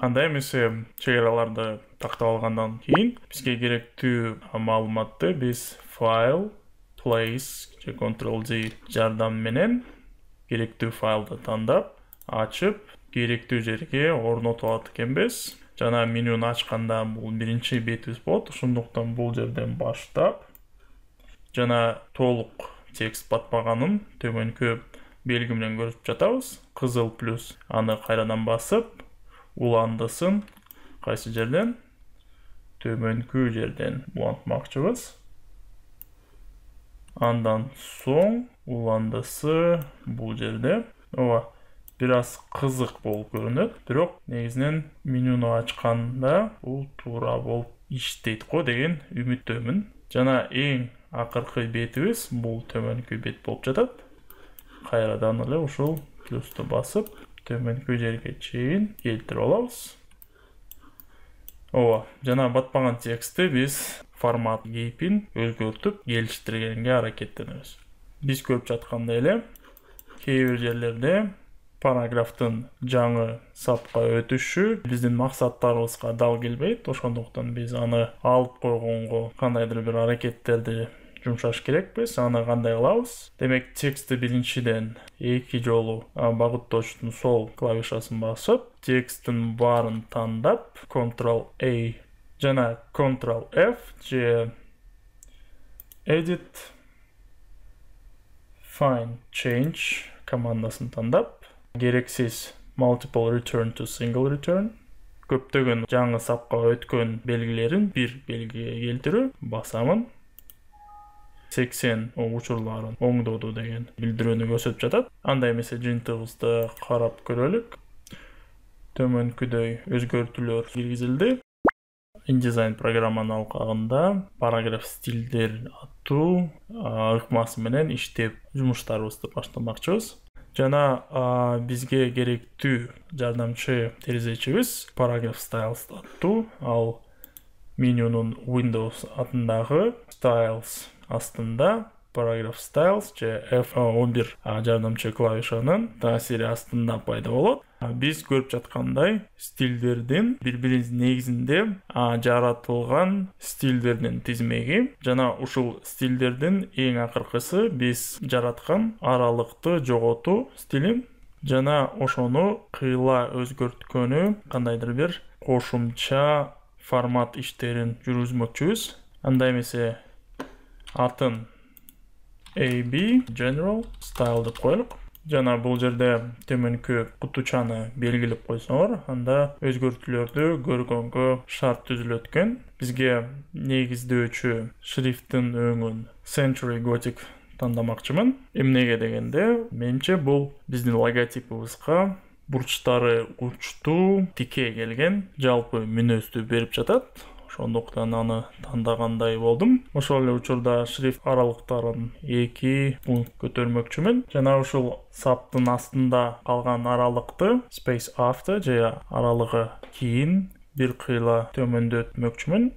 Анда эмесе чегераларды тактап алгандан кийин бизге керектүү маалыматты биз file, place же Ctrl+Z жардам менен керектүү файлды тандап, ачып, керектүү жерге орнотуп алат экенбиз. Жана менюну ачканда бул биринчи бетибиз болот. Ошондуктан бул жерден баштап жана толук текст батпаганын төмөнкү белги менен көрүп жатабыз. Кызыл плюс аны кайрадан басып, уландысын кайсы жерден? Төмөнкү жерден улантмакчыбыз. Андан соң уландысы бул жерде. Ооба, бир аз кызык болуп көрүнөт, бирок негизинен менюну ачканда бул туура болуп иштейт го деген үмүттөмүн. Жана эң акыркы бетибиз бул төмөнкү бет болуп жатат. Кайрадан эле ушул плюсту басып, төмөнкү жерге чейин келтирип алабыз. Ооба, жана батпаган текстти биз формат кейпин өзгөртүп, келиштиргенге аракеттенебиз. Биз көрүп жаткандай эле кээ бир жерлерде параграфтын жаңы сапка өтүшү биздин максаттарыбызга дал келбейт. Ошондуктан биз аны алып койгонго кандайдыр бир аракеттерди жумшаш керекпиз. Аны кандай кылабыз? Демек, текстти биринчиден 2 жолу багыттоочтун сол клавишасын басып, тексттин баарын тандап, Ctrl+A жана Ctrl+F же Edit Find Change командасын тандап, керексиз multiple return to single return, көптөгөн жаңы сапка өткөн белгилерин бир белгиге келтирүү басамын. 80 учурларын оңдоду деген билдирүүнү көрсөтүп жатат. Анда эмесе жыйынтыгыбызды карап көрөлүк. Төмөнкүдөй өзгөртүүлөр киргизилди. InDesign программанын алкагында параграф стилдер аттуу ыкмасы менен иштеп жумуштарыбызды баштамакчыбыз. Жана бизге керектүү жардамчы терезечибиз Paragraph Styles аттуу. Ал менюнун Windows атындагы Styles астында Paragraph Styles же F11 жардамчы клавишанын таасири астында пайда болот. Биз көрүп жаткандай стилдердин бири-биринин негизинде жаратылган стилдердин тизмеги жана ушул стилдердин эң акыркысы биз жараткан аралыкты жоготуу стилин жана ошону кыйла өзгөрткөнү кандайдыр бир кошумча формат иштерин жүргүзмөкчүбүз. Анда эмесе атын AB General Style деп коелук. Жана бул жерде төмөнкү кутучаны белгилеп койсоңор, анда өзгөртүүлөрдү көргөнгө шарт түзүлөт экен. Бизге негиздөөчү шрифттин өңүн Century Gothic тандамакчымын. Эмнеге дегенде, менимче бул биздин логотипибизга бурчтары учтуу, тике келген жалпы мүнөздү берип жатат. Ошондуктан аны тандагандай болдум. Ошол эле учурда шрифт аралыктарын 2 пункт көтөрмөкчүмүн. Жана ушул саптын астында калган аралыкты space after же аралыгы кийин бир кыйла төмөндөтмөкчүмүн.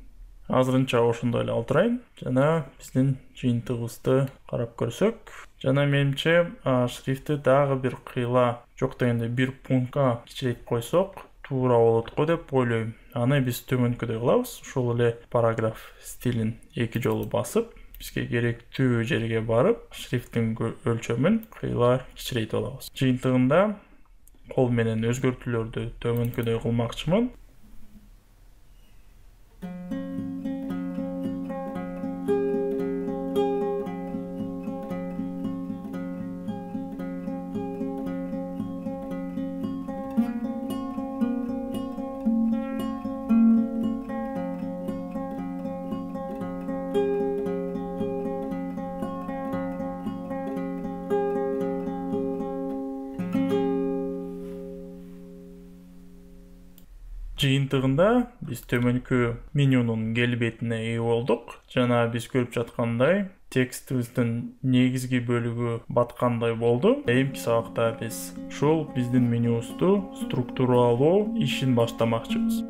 Азырынча ошондой элеалтырайын. Жана биздин жыйынтыгыбызды карап көрсөк, жана менимче шрифти дагы бир кыйла жок дегенде 1 пунктка кичирейтип койсок туура болот го деп ойлойм. Аны биз төмөнкүдөй кылабыз. Ошол эле параграф стилин 2 жолу басып, бизге керектүү жерге барып, шрифттин өлчөмүн кыйла кичирейтип алабыз. Жыйынтыгында кол менен өзгөртүүлөрдү төмөнкүдөй кылмакчымын. Жыйынтыгында биз төмөнкү менюнун келбетине ээ болдук. Жана биз көрүп жаткандай текстибиздин негизги бөлүгү баткандай болду. Эмки сабакта биз ушул биздин менюбузду структуралоо ишин баштамакчыбыз.